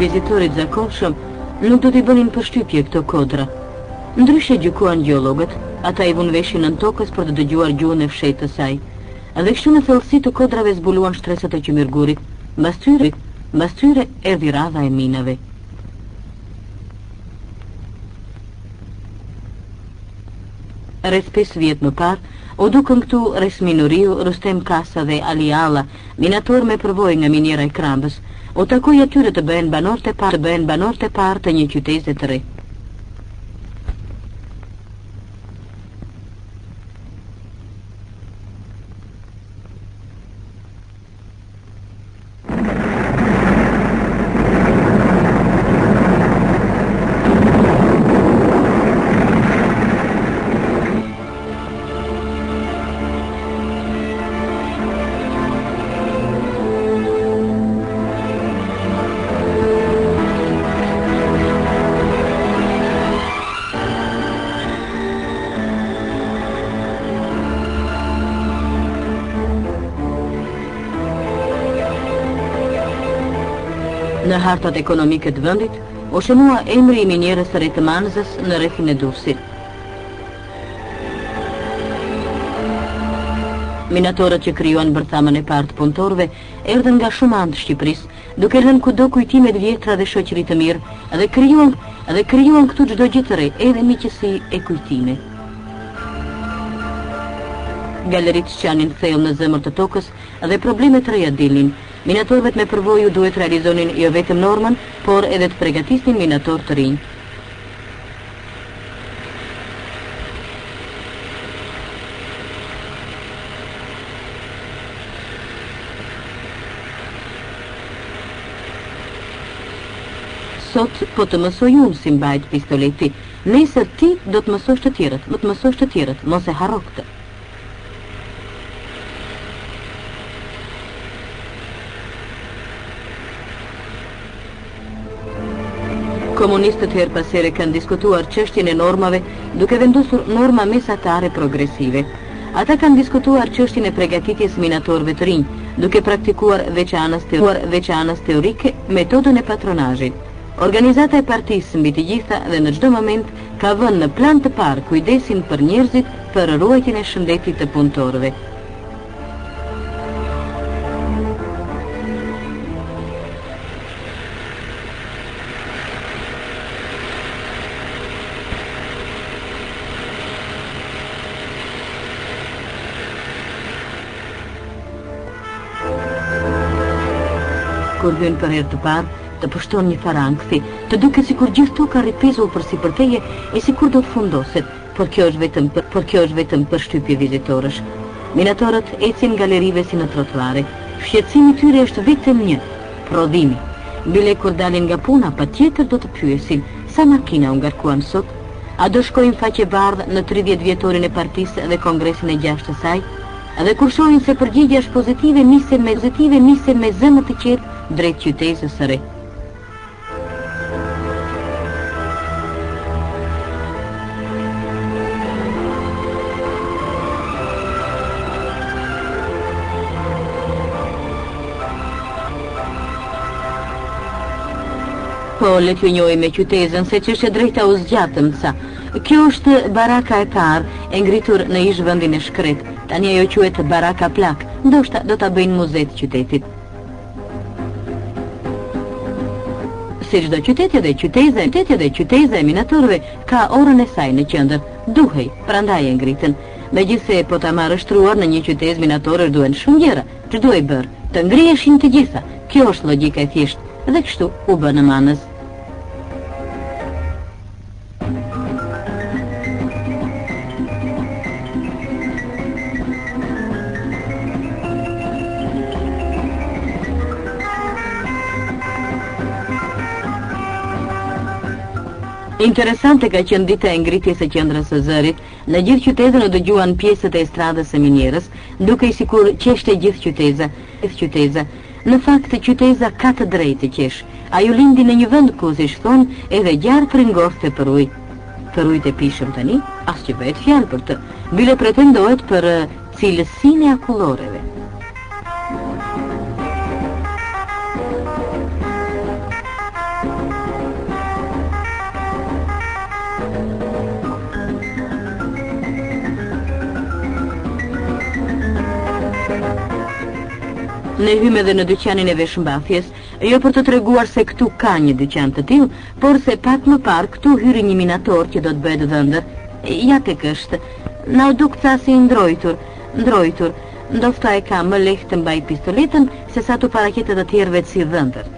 vizitorit zakonshëm nuk do t'i bënin përshtypje këto kodra. Ndryshe gjykuan gjeologët, ata i vun veshin nën tokës për të dëgjuar gjuhën e fshehtë të saj. Dhe kështu në thellësi të kodrave zbuluan shtresat e qymyrgurit, mbas tyre erdhi radha e minave. Rreth 5 vjet më parë, u dukën këtu Resminuriu, Rustem Kasa dhe Ali Alla, minator me përvojë nga miniera e Krambës, u takoi atyre të bëhen banorët e parë të një qytete të re. Në hartat ekonomike të vendit, u shënua emri i minierës së re të Manzës në rrethin e Durrësit. Minatorët që krijuan bërthamën e parë të punëtorëve erdhën nga shumë anë të Shqipërisë, duke lënë kudo kujtime të vjetra dhe shoqëri të mirë, dhe krijuan këtu çdo gjë të re, edhe miqësi e kujtime. Galeritë sqanin thellë në zemër të tokës dhe probleme të reja dilnin. Minatorëvet me përvojë duhet realizonin jo vetëm normën, por edhe të përgatisnin minator të rinj. Sot po të mësoj unë si mbajt pistoleti, nesër ti do të mësosh të tjerët, mos e harro këtë. Komunistët her pas here kanë diskutuar çështjen e normave, duke vendosur norma mesatare progresive. Ata kanë diskutuar çështjen e përgatitjes minatorëve të rinj, duke praktikuar veçanës teorike metodën e patronazhit. Organizata e partisë mbi të gjitha dhe në çdo moment ka vënë në plan të parë kujdesin për njerëzit, për ruajtjen e shëndetit të punëtorëve. Kur hyn për herë të parë, të pushton një farankthi, të duket sikur gjithë toka rripezull përsipër teje e sikur do të fundoset, por kjo është vetëm përshtypje vizitorësh. Minatorët ecin galerive si në trotuare. Shqetësimi i tyre është vetëm një, prodhimi. Bile kur dalin nga puna, patjetër do të pyesin, sa makina u ngarkuan sot? A do shkojnë faqe bardhë në 30 vjetorin e partisë dhe kongresin e 6 të saj? Dhe kur shohin se përgjigja është pozitive, nisen me zemër të qetë drejt qytetës së re. Po, le t'ju njoj me qytetën se që është e drejta u zgjatëm sa. Kjo është baraka e parë, e ngritur në ish vendin e shkret. Tani ajo quhet baraka plak, ndoshta do ta bëjnë muze të qytetit. Si çdo qytet edhe qyteza e minatorëve ka orën e saj në qendër. Duhej, prandaj e ngritën. Megjithse po ta marrë shtruar në një qytet minatorë duhen shumë gjëra. Ç'do i bër? Të ngriheshin të gjitha. Kjo është logjika e thjeshtë. Dhe kështu u bë në Manës. Interesante ka qenë dita e ngritjes së qendrës së Zërit. Në gjithë qytetin u dëgjuan pjesët e estradës së minierës, duke i sikur qeshte gjithë qyteza. Në fakt, qyteza ka të drejtë të qesh. Ajo lindi në një vend ku, siç thon, edhe gjarë pringorte për ujë. Për ujë të pishëm tani, as që bëhet fjalë për të. Bile pretendohet për cilësinë e akulloreve. Ne hymë edhe në dyqanin e veshmbathjes, jo për të treguar se këtu ka një dyqan të tillë, por se pak më parë këtu hyri një minator që do të bëhet dhëndër. Ja tek është. Na u duk ca si ndrojtur. Ndofta e ka më lehtë të mbaj pistoletën se sa të paraqitet të tjerëve si dhëndër.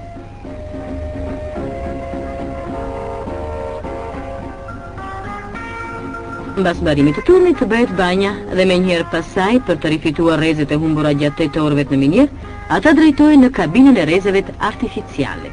Mbas mbarimit të turnit të bëhet banja dhe me njëherë pas saj, për të rifituar rrezet e humbura gjatë 8 orëve në minier, ata drejtojnë në kabinën e rrezeve artificiale.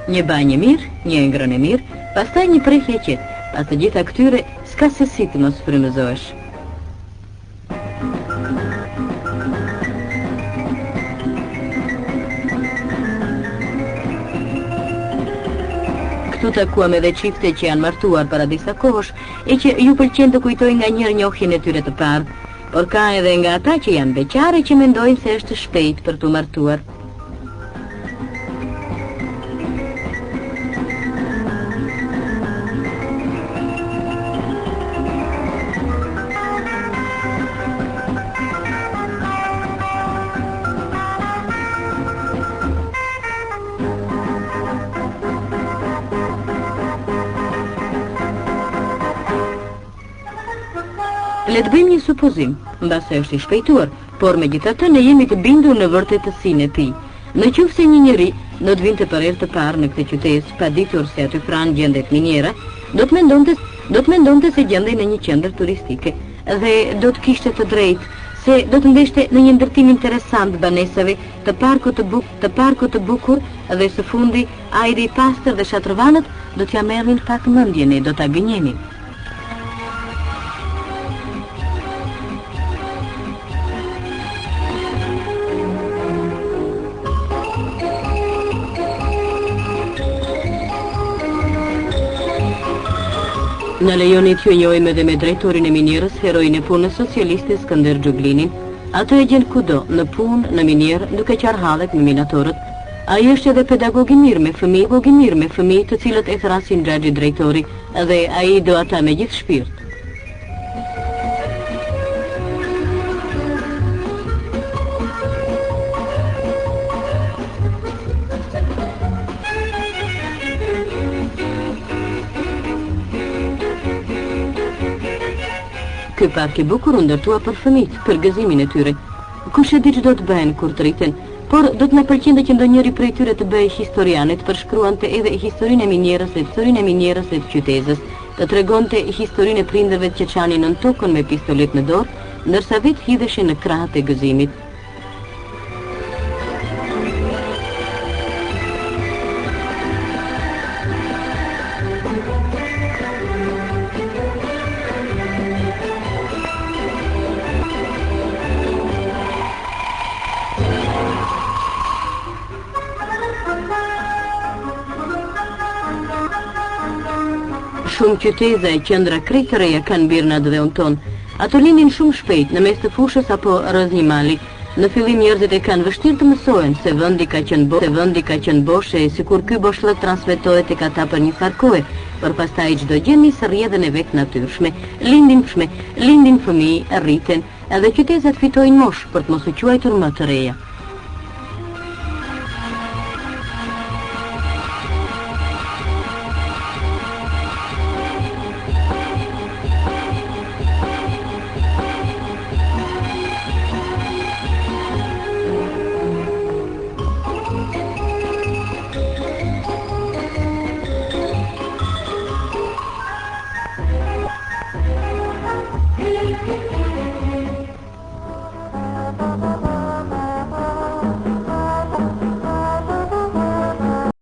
Një banjë mirë, një ngrënë mirë, pastaj një prehje qetë. Pas të gjitha këtyre, s'ka se si të mos frymëzohesh. Këtu takuam edhe çifte që janë martuar para disa kohësh e që ju pëlqen të kujtojnë nganjëherë njohjen e tyre të parë, por ka edhe nga ata që janë beqare që mendojnë se është shpejt për t'u martuar. Le të bëjmë një supozim, mbase është i shpejtuar, por megjithatë ne jemi të bindur në vërtetësinë e tij. Në qoftë se një njeri do të vinte për herë të parë në këtë qytet, pa ditur se aty pranë gjendet miniera, do të mendonte se gjendej në një qendër turistike dhe do të kishte të drejtë se do të ndeshte në një ndërtim interesant banesave të parkut të bukur dhe së fundi ajri i pastër dhe shatrvanët do t'ja merrin pak mendjen e do ta gënjenin. Në lejoni t'ju njohim edhe me drejtorin e minierës, heroin e punës socialiste Skënder Xhuglinin. Atë e gjen kudo, në punë, në minierë, duke qarhallet me minatorët. Ai është edhe pedagog i mirë me fëmijë, të cilët e thrasin Xhaxhi drejtori, dhe ai do ata me gjithë shpirt. Ky park i bukur u ndërtua për fëmijët, për gëzimin e tyre. Kush e di ç'do të bëhen kur të rriten, por do të na pëlqente që ndonjëri prej tyre të bëhej historian, të përshkruante edhe historinë e minierës së qytetës, të tregonte historinë e prindërve që çanin nën tokën me pistolet në dorë, ndërsa vetë hidheshin në krahët e gëzimit. Shumë qytete e qendra krejt të reja kanë birë në adhëdheun ton. Ato linin shumë shpejt në mes të fushës apo rrëz një mali. Në fillim njerëzit e kanë vështirë të mësohen se vendi ka qenë bosh e sikur ky boshllëk transmetohet tek ata për një farë kohe, por pastaj çdo gjë nisë rrjedhën e vet natyrshme. Lindin fëmijë, rriten, edhe qytetet fitojnë moshë për të mos u quajtur më të reja.